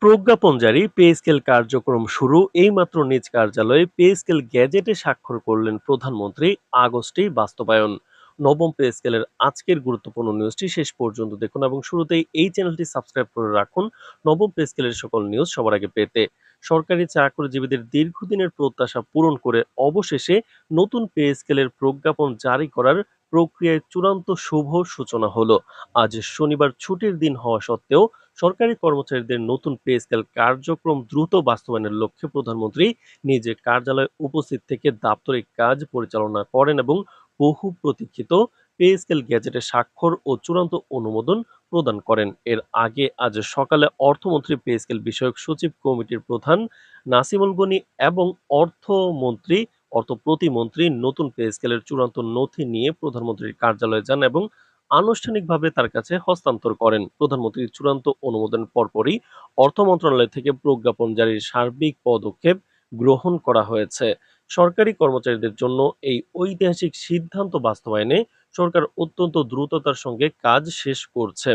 প্রজ্ঞাপন জারি, pay scale কার্যক্রম শুরু। এইমাত্র নিজ কার্যালয়ে পে স্কেল গ্যাজেটে স্বাক্ষর করলেন প্রধানমন্ত্রী। আগস্টেই বাস্তবায়ন। নবম পে স্কেলের আজকের গুরুত্বপূর্ণ নিউজটি শেষ পর্যন্ত দেখুন এবং শুরুতেই এই চ্যানেলটি সাবস্ক্রাইব করে রাখুন নবম পে স্কেলের সকল নিউজ সবার আগে পেতে। সরকারি চাকরিজীবীদের দীর্ঘদিনের প্রত্যাশা পূরণ করে অবশেষে নতুন পে স্কেলের প্রজ্ঞাপন জারি করার প্রক্রিয়ায় চূড়ান্ত শুভ সূচনা হলো। আজ শনিবার ছুটির দিন হওয়া সত্ত্বেও সরকারি কর্মচারীদের নতুন পে স্কেল কার্যক্রম দ্রুত বাস্তবায়নের লক্ষ্যে প্রধানমন্ত্রী নিজে কার্যালয়ে উপস্থিত থেকে দাপ্তরিক কাজ পরিচালনা করেন এবং বহু প্রতীক্ষিত পে স্কেল গ্যাজেটে স্বাক্ষর ও চূড়ান্ত অনুমোদন প্রদান করেন। এর আগে আজ সকালে অর্থমন্ত্রী পে স্কেল বিষয়ক সচিব কমিটির প্রধান নাসিমুল গনি এবং অর্থ প্রতিমন্ত্রী নতুন পে স্কেলের চূড়ান্ত নথি নিয়ে প্রধানমন্ত্রীর কার্যালয়ে যান এবং আনুষ্ঠানিকভাবে তার কাছে হস্তান্তর করেন। প্রধানমন্ত্রীর চূড়ান্ত অনুমোদন পরপরই অর্থ মন্ত্রণালয় থেকে প্রজ্ঞাপন জারির সার্বিক পদক্ষেপ গ্রহণ করা হয়েছে। সরকারি কর্মচারীদের জন্য এই ঐতিহাসিক সিদ্ধান্ত বাস্তবায়নে সরকার অত্যন্ত দ্রুততার সঙ্গে কাজ শেষ করছে।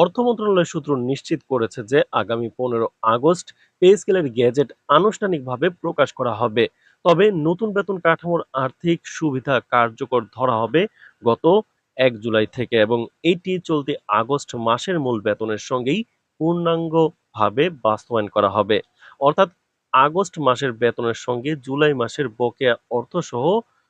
অর্থ মন্ত্রণালয় সূত্র নিশ্চিত করেছে যে আগামী 15 আগস্ট পে স্কেলের গেজেট আনুষ্ঠানিকভাবে প্রকাশ করা হবে। তবে নতুন বেতন কাঠামোর আর্থিক সুবিধা কার্যকর ধরা হবে গত 1 জুলাই থেকে এবং এটি চলতি আগস্ট মাসের মূল বেতনের সঙ্গেই পূর্ণাঙ্গভাবে বাস্তবায়ন করা হবে। অর্থাৎ আগস্ট মাসের বেতনের সঙ্গে জুলাই মাসের বকেয়া অর্থসহ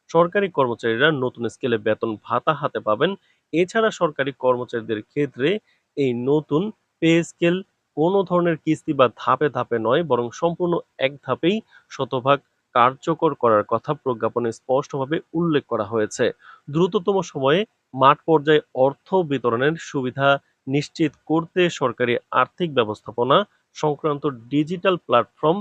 সরকারি কর্মচারীরা নতুন স্কেলে বেতন ভাতা হাতে পাবেন। এছাড়া সরকারি কর্মচারীদের ক্ষেত্রে এই নতুন পে স্কেল কোনো ধরনের কিস্তি বা ধাপে ধাপে নয়, বরং সম্পূর্ণ এক ধাপেই শতভাগ কার্যকর করার কথা প্রজ্ঞাপনে স্পষ্টভাবে উল্লেখ করা হয়েছে। দ্রুততম সময়ে মাঠ পর্যায়ে অর্থ বিতরণের সুবিধা নিশ্চিত করতে সরকারি আর্থিক ব্যবস্থাপনা সংক্রান্ত ডিজিটাল প্ল্যাটফর্ম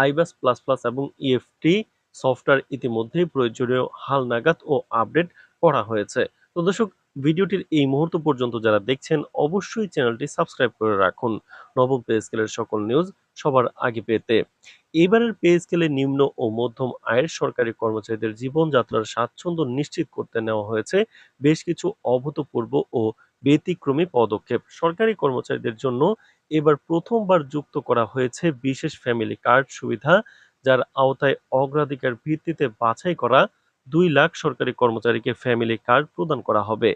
আইবাস প্লাস প্লাস এবং ইএফটি সফটওয়্যার ইতিমধ্যেই প্রয়োজনীয় হালনাগাদ ও আপডেট করা হয়েছে। তো দর্শক, ভিডিওটির এই মুহূর্ত পর্যন্ত যারা দেখছেন অবশ্যই চ্যানেলটি সাবস্ক্রাইব করে রাখুন নবম পে স্কেলের সকল নিউজ সবার আগে পেতে। এবারের পে স্কেলে নিম্ন ও মধ্যম আয়ের সরকারি কর্মচারীদের জীবনযাত্রার স্বাচ্ছন্দ্য নিশ্চিত করতে নেওয়া হয়েছে বেশ কিছু অভূতপূর্ব ও ব্যতিক্রমী পদক্ষেপ। সরকারি কর্মচারীদের জন্য এবার প্রথমবার যুক্ত করা হয়েছে বিশেষ ফ্যামিলি কার্ড সুবিধা, যার আওতায় অগ্রাধিকার ভিত্তিতে বাছাই করা 2 লাখ সরকারি কর্মচারীকে ফ্যামিলি কার্ড প্রদান করা হবে।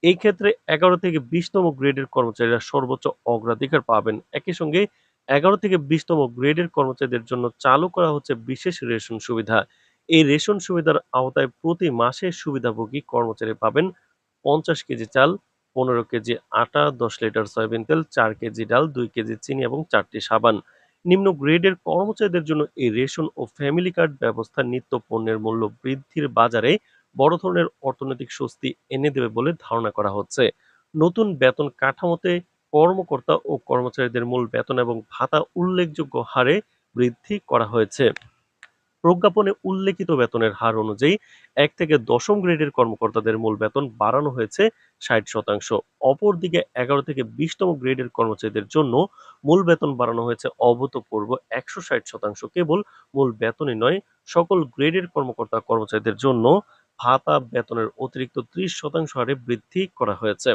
এই ক্ষেত্রে 11 থেকে 20তম গ্রেডের কর্মচারীরা সর্বোচ্চ অগ্রাধিকার পাবেন। একই সঙ্গে 11 থেকে 20তম গ্রেডের কর্মচারীদের জন্য চালু করা হচ্ছে বিশেষ রেশন সুবিধা। এই রেশন সুবিধার আওতায় প্রতি মাসে সুবিধাভোগী কর্মচারী পাবেন 50 কেজি চাল, 15 কেজি আটা, 10 লিটার সয়াবিন তেল, 4 কেজি ডাল, 2 কেজি চিনি এবং 4টি সাবান। নিম্ন গ্রেডের কর্মচারীদের জন্য এই রেশন ও ফ্যামিলি কার্ড ব্যবস্থা নিত্য পণ্যের মূল্য বৃদ্ধির বাজারে বড় ধরনের অর্থনৈতিক স্বস্তি এনে দেবে বলে ধারণা করা হচ্ছে। নতুন বেতন কাঠামোতে কর্মকর্তা ও কর্মচারীদের মূল বেতন এবং ভাতা উল্লেখযোগ্য হারে বৃদ্ধি করা হয়েছে। প্রজ্ঞাপনে উল্লেখিত বেতনের হার অনুযায়ী 1 থেকে 10ম গ্রেডের কর্মকর্তাদের মূল বেতন বাড়ানো হয়েছে 60%। অপরদিকে 11 থেকে 20তম গ্রেডের কর্মচারীদের জন্য মূল বেতন বাড়ানো হয়েছে অভূতপূর্ব 160%। কেবল মূল বেতনই নয়, সকল গ্রেডের কর্মকর্তা কর্মচারীদের জন্য ভাতা বেতনের অতিরিক্ত 30% হারে বৃদ্ধি করা হয়েছে।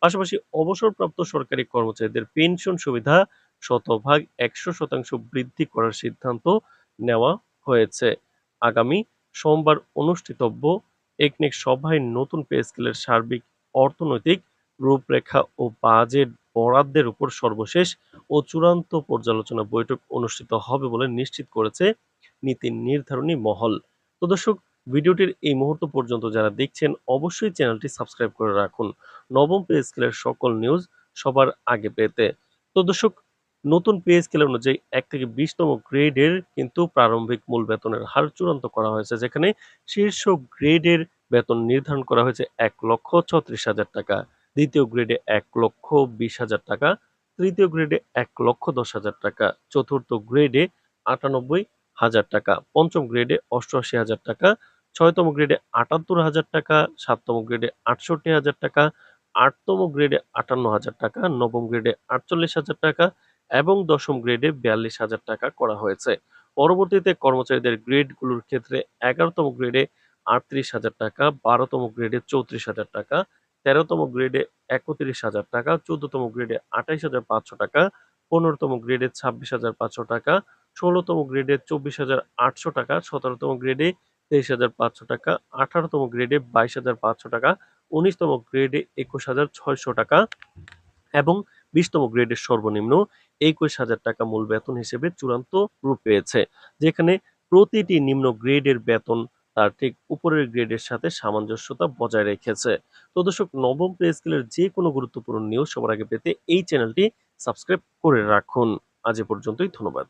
পাশাপাশি অবসরপ্রাপ্ত সরকারি কর্মচারীদের পেনশন সুবিধা শতভাগ 100% বৃদ্ধি করার সিদ্ধান্ত নেওয়া হয়েছে। আগামী সোমবার অনুষ্ঠিতব্য একনেক সভায় নতুন পে স্কেলের সার্বিক অর্থনৈতিক রূপরেখা ও বাজেট বরাদ্দের উপর সর্বশেষ ও চূড়ান্ত পর্যালোচনা বৈঠক অনুষ্ঠিত হবে বলে নিশ্চিত করেছে নীতি নির্ধারণী মহল। তো দর্শক, ভিডিওটির এই মুহূর্ত পর্যন্ত যারা দেখছেন অবশ্যই চ্যানেলটি সাবস্ক্রাইব করে রাখুন নবম পে স্কেলের সকল নিউজ সবার আগে পেতে। তো দর্শক, নতুন পে স্কেল অনুযায়ী 1 থেকে 20তম গ্রেডের কিন্তু প্রারম্ভিক মূল বেতনের হার চূড়ান্ত করা হয়েছে, যেখানে শীর্ষ গ্রেডের বেতন নির্ধারণ করা হয়েছে 1,36,000 টাকা, দ্বিতীয় গ্রেডে 1,20,000 টাকা, তৃতীয় গ্রেডে 1,10,000 টাকা, চতুর্থ গ্রেডে 98,000 টাকা, পঞ্চম গ্রেডে 88,000 টাকা, 6তম গ্রেডে 78,000 টাকা, 7তম গ্রেডে 68,000 টাকা, 8তম গ্রেডে 58,000 টাকা, নবম গ্রেডে 48,000 টাকা এবং 10ম গ্রেডে 42,000 টাকা করা হয়েছে। পরবর্তীতে কর্মচারীদের গ্রেডগুলোর ক্ষেত্রে 11তম গ্রেডে 38,000 টাকা, 12তম গ্রেডে 34,000 টাকা, 13তম গ্রেডে 31,000 টাকা, 14তম গ্রেডে 28,500 টাকা, 15তম গ্রেডে 26,500 টাকা, 16তম গ্রেডে 24,800 টাকা, 17তম গ্রেডে 23,500 টাকা, 18তম গ্রেডে 22,500 টাকা, 19তম গ্রেডে 21,600 টাকা এবং 20তম গ্রেডের সর্বনিম্ন 21,000 টাকা মূল বেতন হিসেবে চূড়ান্ত রূপ পেয়েছে, যেখানে প্রতিটি নিম্ন গ্রেডের বেতন তার ঠিক উপরের গ্রেডের সাথে সামঞ্জস্যতা বজায় রেখেছে। তো দর্শক, নবম পে স্কেলের যে কোনো গুরুত্বপূর্ণ নিউজ সবার আগে পেতে এই চ্যানেলটি সাবস্ক্রাইব করে রাখুন। আজ এ পর্যন্তই, ধন্যবাদ।